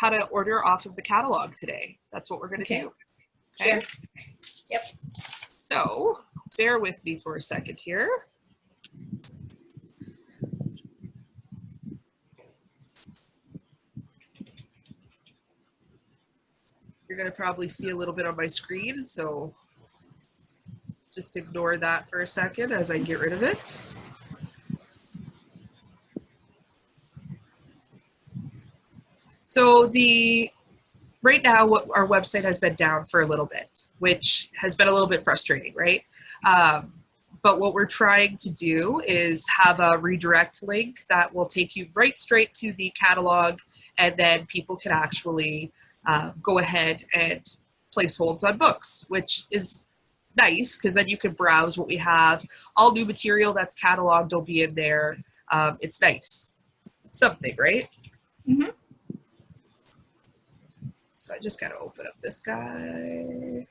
how to order off of the catalog today. That's what we're going to do. Okay. Sure. Yep. So bear with me for a second here. You're going to probably see a little bit on my screen, so just ignore that for a second as I get rid of it. So right now, our website has been down for a little bit, which has been a little bit frustrating, right? But what we're trying to do is have a redirect link that will take you right straight to the catalog, and then people can actually go ahead and place holds on books, which is nice because then you can browse what we have. All new material that's cataloged will be in there. It's nice. Something, right? Mm-hmm. So I just got to open up this guy.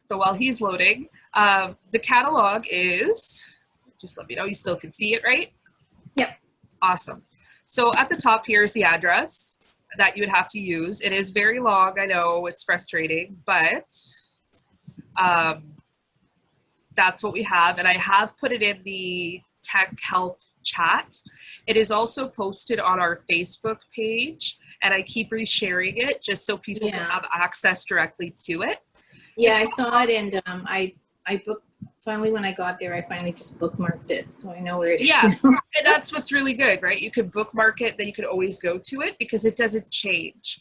So while he's loading, the catalog is, just let me know you still can see it, right? Yep. Awesome. So at the top here is the address that you would have to use. It is very long. I know it's frustrating, but that's what we have. And I have put it in the tech help chat. It is also posted on our Facebook page, and I keep resharing it just so people can have access directly to it. Yeah, I saw it, and I booked. Finally, when I got there, I finally just bookmarked it, so I know where it is. Yeah, and that's what's really good, right? You can bookmark it, then you can always go to it because it doesn't change.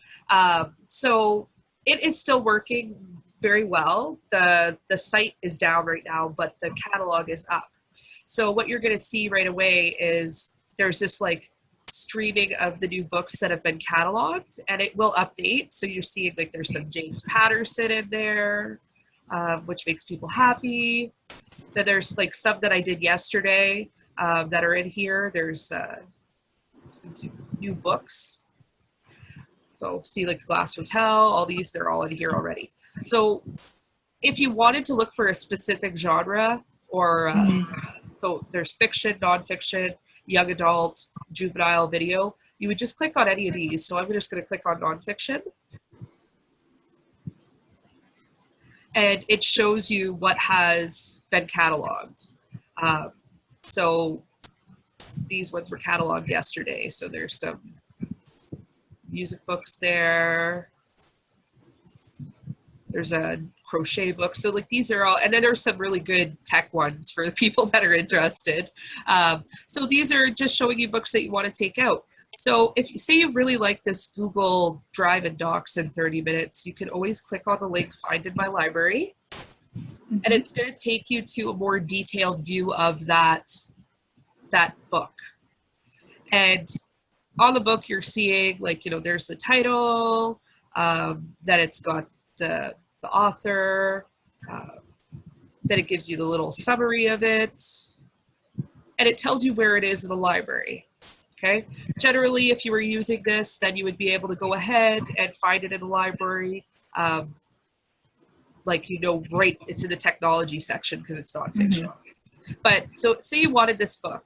So it is still working very well. The site is down right now, but the catalog is up. So what you're going to see right away is there's this like streaming of the new books that have been cataloged, and it will update. So you're seeing like there's some James Patterson in there, which makes people happy. Then there's like some that I did yesterday that are in here. There's some new books. So see like the Glass Hotel, all these, they're all in here already. So if you wanted to look for a specific genre or so there's fiction, nonfiction, young adult, juvenile, video, you would just click on any of these. So I'm just going to click on nonfiction. And it shows you what has been cataloged. So these ones were cataloged yesterday. So there's some music books there. There's a crochet book. So like these are all, and then there's some really good tech ones for the people that are interested. So these are just showing you books that you want to take out. So if you say you really like this Google Drive and Docs in 30 minutes, you can always click on the link, Find in My Library, and it's going to take you to a more detailed view of that book. And on the book, you're seeing like, you know, there's the title, that it's got the author, then it gives you the little summary of it, and it tells you where it is in the library. Okay. Generally, if you were using this, then you would be able to go ahead and find it in the library. Like, you know, right, it's in the technology section because it's nonfiction. But so say you wanted this book.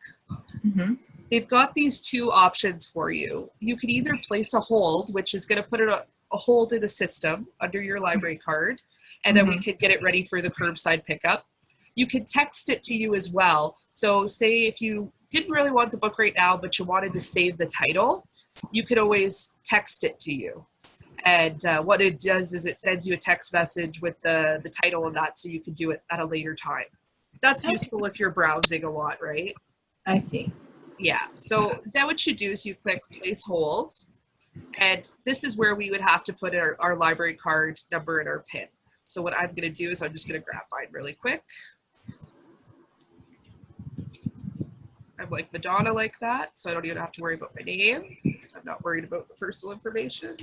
They've got these two options for you. You can either place a hold, which is going to put it a hold in the system under your library card, and then we could get it ready for the curbside pickup. You can text it to you as well. So say if you didn't really want the book right now, but you wanted to save the title, you could always text it to you. And what it does is it sends you a text message with the title and that, so you can do it at a later time. That's useful if you're browsing a lot, right? I see. Yeah. So then what you do is you click place hold, and this is where we would have to put our library card number and our PIN. So what I'm going to do is I'm just going to grab mine really quick. I'm like Madonna like that, so I don't even have to worry about my name. I'm not worried about the personal information.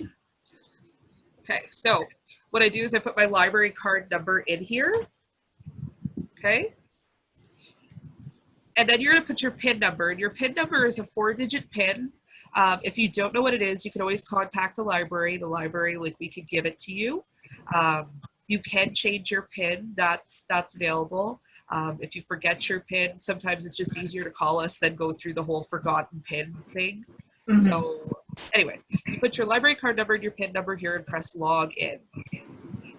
Okay, so what I do is I put my library card number in here. Okay. And then you're going to put your PIN number, and your PIN number is a 4-digit PIN. If you don't know what it is, you can always contact the library. The library, like, we could give it to you. You can change your PIN. That's available. If you forget your PIN, sometimes it's just easier to call us than go through the whole forgotten PIN thing. So anyway, you put your library card number and your PIN number here and press log in.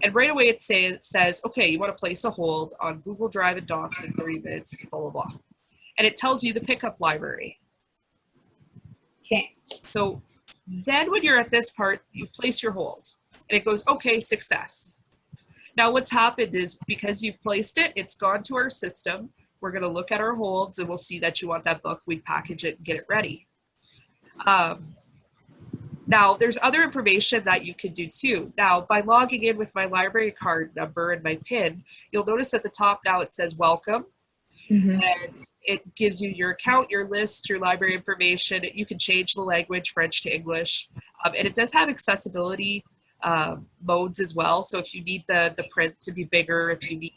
And right away it says, okay, you want to place a hold on Google Drive and Docs in 30 minutes, blah, blah, blah. And it tells you the pickup library. Okay. So then when you're at this part, you place your hold. And it goes, okay, success. Now what's happened is because you've placed it, it's gone to our system. We're going to look at our holds and we'll see that you want that book. We package it and get it ready. Now, there's other information that you can do too. Now, by logging in with my library card number and my PIN, you'll notice at the top now it says welcome. And it gives you your account, your list, your library information. You can change the language, French to English. And it does have accessibility modes as well. So if you need the print to be bigger, if you need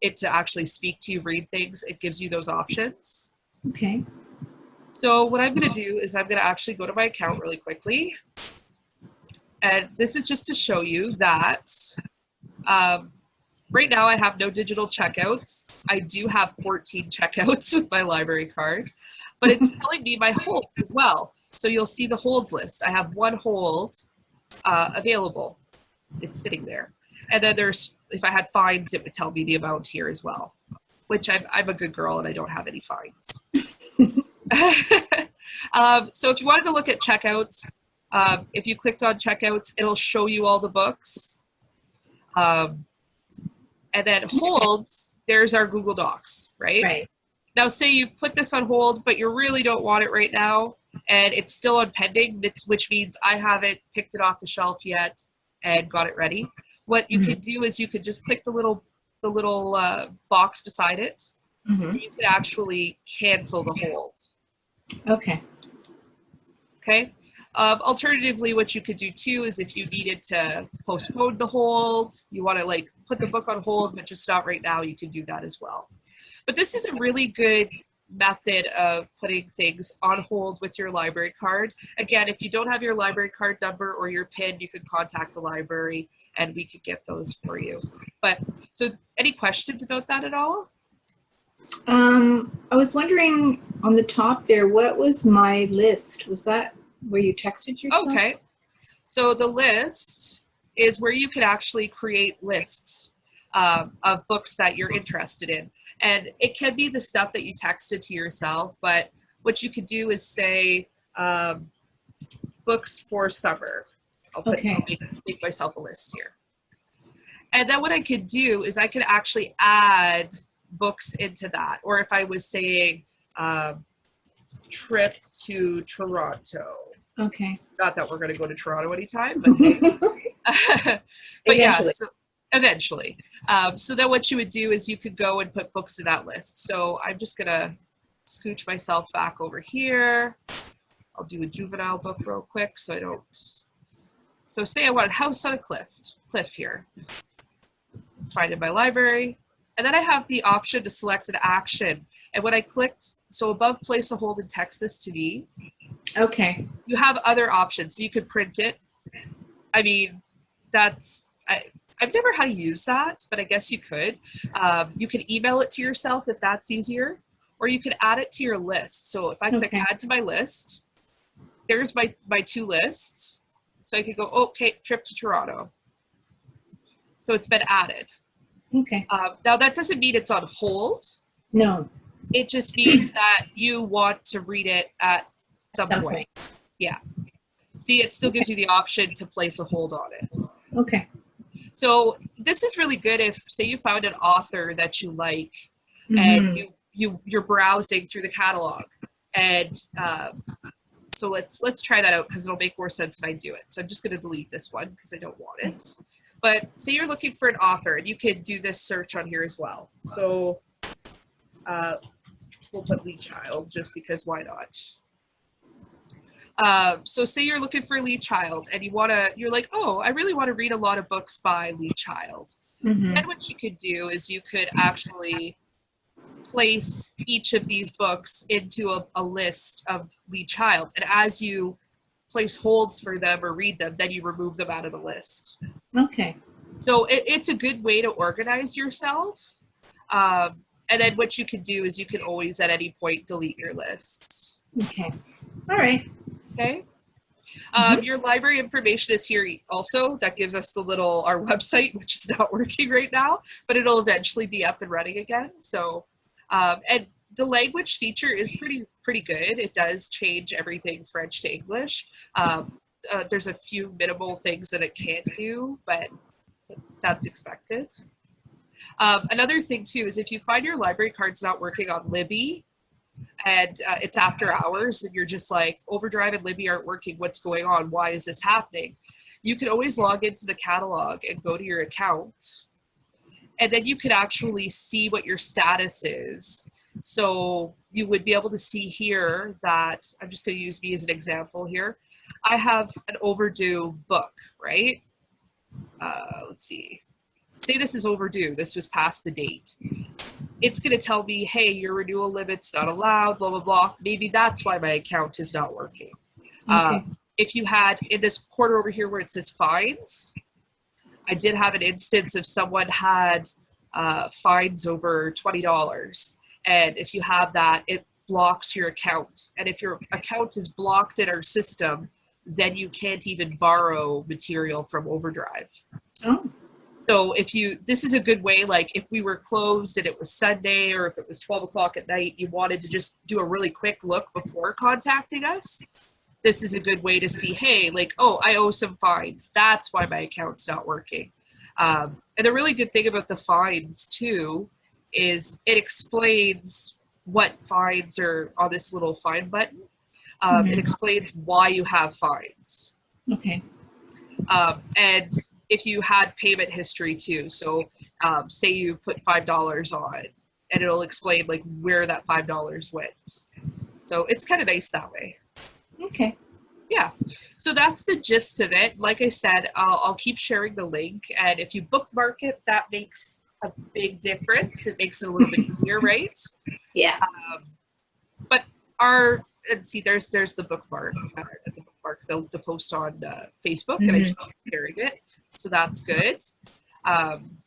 it to actually speak to you, read things, it gives you those options. Okay. So what I'm going to do is I'm going to actually go to my account really quickly. And this is just to show you that right now I have no digital checkouts. I do have 14 checkouts with my library card, but it's telling me my holds as well. So you'll see the holds list. I have one hold available. It's sitting there. And then there's, if I had fines, it would tell me the amount here as well, which I'm a good girl and I don't have any fines. So if you wanted to look at checkouts, if you clicked on checkouts, it'll show you all the books. And then holds, there's our Google Docs, right? Right. Now say you've put this on hold, but you really don't want it right now, and it's still on pending, which means I haven't picked it off the shelf yet and got it ready. What you could do is you could just click the little box beside it. And you could actually cancel the hold. Okay. Okay. Alternatively, what you could do too is if you needed to postpone the hold, you want to like put the book on hold, but just not right now, you can do that as well. But this is a really good method of putting things on hold with your library card. Again, if you don't have your library card number or your PIN, you can contact the library and we could get those for you. But so any questions about that at all? I was wondering on the top there, what was my list? Was that where you texted yourself? Okay. So the list is where you can actually create lists of books that you're interested in. And it can be the stuff that you texted to yourself, but what you could do is say books for summer. I'll make myself a list here. And then what I could do is I could actually add books into that. Or if I was saying trip to Toronto. Okay. Not that we're going to go to Toronto anytime, but but eventually. Yeah, so eventually. So then what you would do is you could go and put books in that list. So I'm just going to scooch myself back over here. I'll do a juvenile book real quick so I don't. So say I want House on a Cliff here. Find in my library. And then I have the option to select an action. And when I clicked, so above place a hold and text this to me. Okay. You have other options. So you could print it. I mean, I've never had to use that, but I guess you could. You could email it to yourself if that's easier, or you could add it to your list. So if I click add to my list, there's my two lists. So I could go, okay, trip to Toronto. So it's been added. Okay. Now that doesn't mean it's on hold. No. It just means that you want to read it at some point. Yeah. See, it still gives you the option to place a hold on it. Okay. So this is really good if, say, you found an author that you like, and you're browsing through the catalog, and so let's try that out because it'll make more sense if I do it. So I'm just going to delete this one because I don't want it. But say you're looking for an author, and you could do this search on here as well. So we'll put Lee Child just because why not? So say you're looking for Lee Child and you're like, oh, I really want to read a lot of books by Lee Child. Then what you could do is you could actually place each of these books into a list of Lee Child. And as you place holds for them or read them, then you remove them out of the list. Okay. So it's a good way to organize yourself. And then what you can do is you can always at any point delete your lists. Okay. All right. Okay. Your library information is here also. That gives us our website, which is not working right now, but it'll eventually be up and running again. So, and the language feature is pretty good. It does change everything French to English. There's a few minimal things that it can't do, but that's expected. Another thing too is if you find your library card's not working on Libby, and it's after hours and you're just like, Overdrive and Libby aren't working, what's going on, why is this happening, you can always log into the catalog and go to your account, and then you could actually see what your status is. So you would be able to see here that, I'm just going to use me as an example here, I have an overdue book, right? Let's see, say this is overdue, this was past the date. It's going to tell me, hey, your renewal limit's not allowed, blah, blah, blah. Maybe that's why my account is not working. Okay. If you had, in this corner over here where it says fines, I did have an instance of someone had fines over $20. And if you have that, it blocks your account. And if your account is blocked in our system, then you can't even borrow material from Overdrive. Oh. So this is a good way, like if we were closed and it was Sunday, or if it was 12 o'clock at night, you wanted to just do a really quick look before contacting us, this is a good way to see, hey, like, oh, I owe some fines. That's why my account's not working. And the really good thing about the fines too, is it explains what fines are on this little fine button. It explains why you have fines. Okay. And if you had payment history too, so say you put $5 on, and it'll explain like where that $5 went. So it's kind of nice that way. Okay. Yeah. So that's the gist of it. Like I said, I'll keep sharing the link, and if you bookmark it, that makes a big difference. It makes it a little bit easier, right? Yeah. But and see, there's the bookmark, the post on Facebook, and I just keep sharing it. So that's good. I'm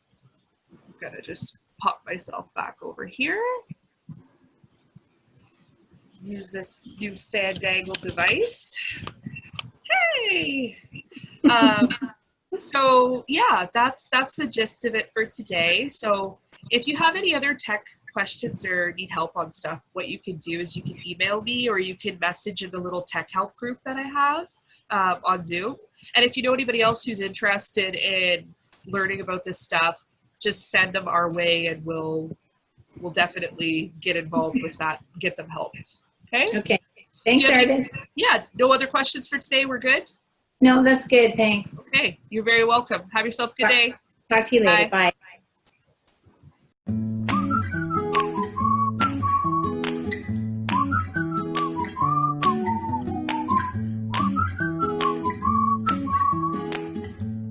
gonna just pop myself back over here. Use this new fandangled device. Hey! So yeah, that's the gist of it for today. So if you have any other tech questions or need help on stuff, what you can do is you can email me, or you can message in the little tech help group that I have on Zoom. And if you know anybody else who's interested in learning about this stuff, just send them our way, and we'll definitely get involved with that, get them helped. Okay? Okay. Thanks, Ardis. Yeah, no other questions for today? We're good? No, that's good. Thanks. Okay, you're very welcome. Have yourself a good day. Talk to you later. Bye. Bye.